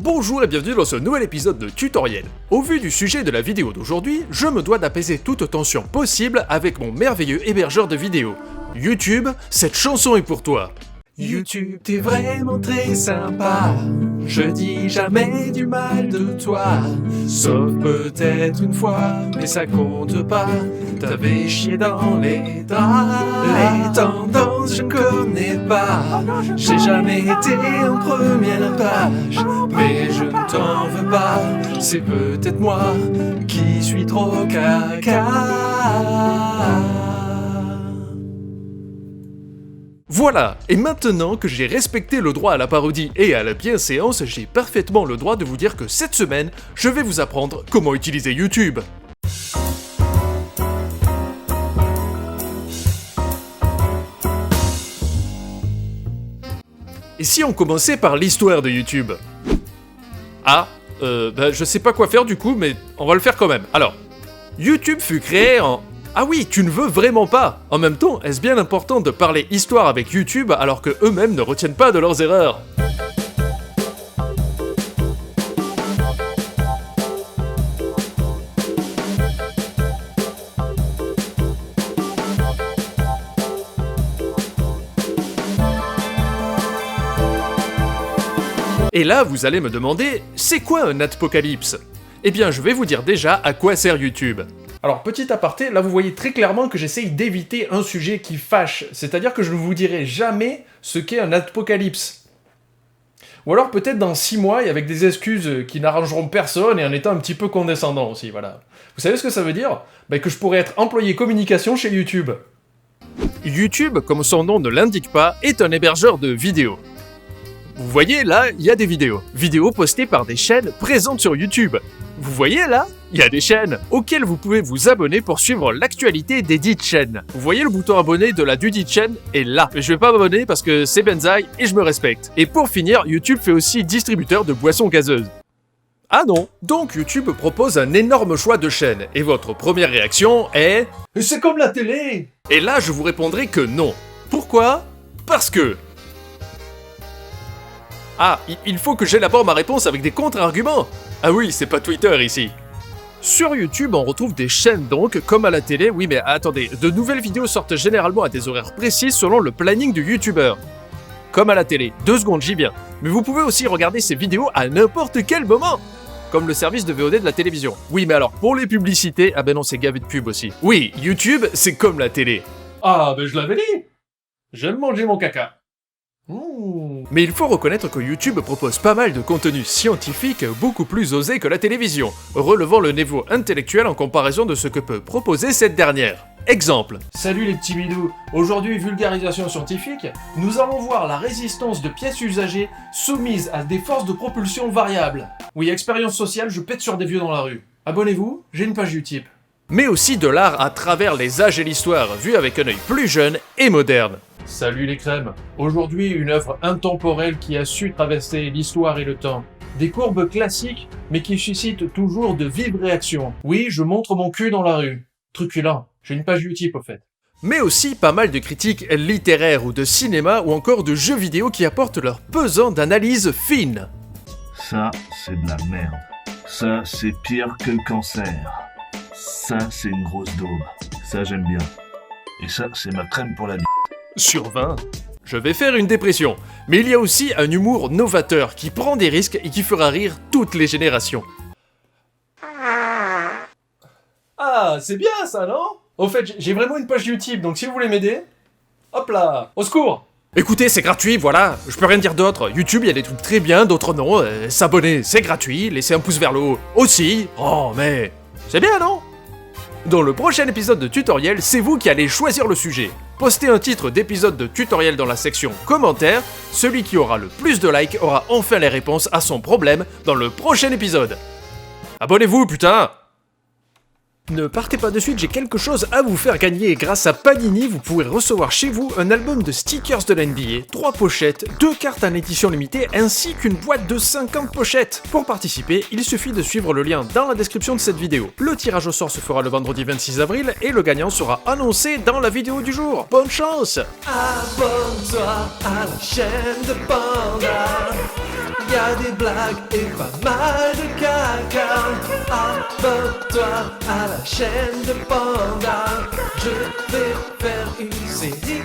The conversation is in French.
Bonjour et bienvenue dans ce nouvel épisode de Tutoriel. Au vu du sujet de la vidéo d'aujourd'hui, je me dois d'apaiser toute tension possible avec mon merveilleux hébergeur de vidéos. YouTube, cette chanson est pour toi. YouTube, t'es vraiment très sympa. Je dis jamais du mal de toi. Sauf peut-être une fois, mais ça compte pas. T'avais chié dans les draps. Les tendances, je connais pas. J'ai jamais été en première page. Mais je ne t'en veux pas. C'est peut-être moi qui suis trop caca. Voilà, et maintenant que j'ai respecté le droit à la parodie et à la bienséance, j'ai parfaitement le droit de vous dire que cette semaine, je vais vous apprendre comment utiliser YouTube. Et si on commençait par l'histoire de YouTube ? Je sais pas quoi faire du coup, mais on va le faire quand même. Alors, YouTube fut créé en... Ah oui, tu ne veux vraiment pas. En même temps, est-ce bien important de parler histoire avec YouTube alors que eux-mêmes ne retiennent pas de leurs erreurs ? Et là, vous allez me demander, c'est quoi un apocalypse ? Eh bien, je vais vous dire déjà à quoi sert YouTube. Alors, petit aparté, là vous voyez très clairement que j'essaye d'éviter un sujet qui fâche, c'est-à-dire que je ne vous dirai jamais ce qu'est un apocalypse. Ou alors peut-être dans 6 mois, et avec des excuses qui n'arrangeront personne et en étant un petit peu condescendant aussi, voilà. Vous savez ce que ça veut dire ? Que je pourrais être employé communication chez YouTube. YouTube, comme son nom ne l'indique pas, est un hébergeur de vidéos. Vous voyez là, il y a des vidéos. Vidéos postées par des chaînes présentes sur YouTube. Vous voyez là, il y a des chaînes auxquelles vous pouvez vous abonner pour suivre l'actualité des dites chaînes. Vous voyez le bouton abonner de la dudite chaîne est là. Mais je vais pas m'abonner parce que c'est Benzaï et je me respecte. Et pour finir, YouTube fait aussi distributeur de boissons gazeuses. Ah non, donc YouTube propose un énorme choix de chaînes et votre première réaction est... C'est comme la télé. Et là, je vous répondrai que non. Pourquoi ? Parce que... il faut que j'élabore ma réponse avec des contre-arguments. Ah oui, c'est pas Twitter ici. Sur YouTube, on retrouve des chaînes donc, comme à la télé, oui mais attendez, de nouvelles vidéos sortent généralement à des horaires précis selon le planning du youtubeur. Comme à la télé, 2 secondes, j'y viens. Mais vous pouvez aussi regarder ces vidéos à n'importe quel moment. Comme le service de VOD de la télévision. Oui mais alors, pour les publicités, ah ben non, c'est gavé de pub aussi. Oui, YouTube, c'est comme la télé. Je l'avais dit. J'aime manger mon caca. Mais il faut reconnaître que YouTube propose pas mal de contenu scientifique beaucoup plus osé que la télévision, relevant le niveau intellectuel en comparaison de ce que peut proposer cette dernière. Exemple. Salut les petits bidous. Aujourd'hui, vulgarisation scientifique, nous allons voir la résistance de pièces usagées soumises à des forces de propulsion variables. Oui, expérience sociale, je pète sur des vieux dans la rue. Abonnez-vous, j'ai une page Utip. Mais aussi de l'art à travers les âges et l'histoire, vu avec un œil plus jeune et moderne. Salut les crèmes. Aujourd'hui, une œuvre intemporelle qui a su traverser l'histoire et le temps. Des courbes classiques, mais qui suscitent toujours de vives réactions. Oui, je montre mon cul dans la rue. Truculent. J'ai une page Utip au fait. Mais aussi pas mal de critiques littéraires ou de cinéma ou encore de jeux vidéo qui apportent leur pesant d'analyse fine. Ça, c'est de la merde. Ça, c'est pire que le cancer. Ça, c'est une grosse daube. Ça, j'aime bien. Et ça, c'est ma crème pour la bite. Sur 20, je vais faire une dépression. Mais il y a aussi un humour novateur qui prend des risques et qui fera rire toutes les générations. Ah, c'est bien ça, non ? Au fait, j'ai vraiment une page Utip, donc si vous voulez m'aider... Hop là, au secours. Écoutez, c'est gratuit, voilà, je peux rien dire d'autre. YouTube, il y a des trucs très bien, d'autres non. S'abonner, c'est gratuit, laisser un pouce vers le haut aussi. Oh, mais... c'est bien, non ? Dans le prochain épisode de Tutoriel, c'est vous qui allez choisir le sujet. Postez un titre d'épisode de Tutoriel dans la section commentaires. Celui qui aura le plus de likes aura enfin les réponses à son problème dans le prochain épisode. Abonnez-vous, putain! Ne partez pas de suite, j'ai quelque chose à vous faire gagner. Grâce à Panini, vous pourrez recevoir chez vous un album de stickers de la NBA, 3 pochettes, 2 cartes en édition limitée, ainsi qu'une boîte de 50 pochettes. Pour participer, il suffit de suivre le lien dans la description de cette vidéo. Le tirage au sort se fera le vendredi 26 avril et le gagnant sera annoncé dans la vidéo du jour. Bonne chance! Abonne-toi à la chaîne de Panda. y a des blagues et pas mal de caca. Abonne-toi à la chaîne de Panda. Je vais faire une série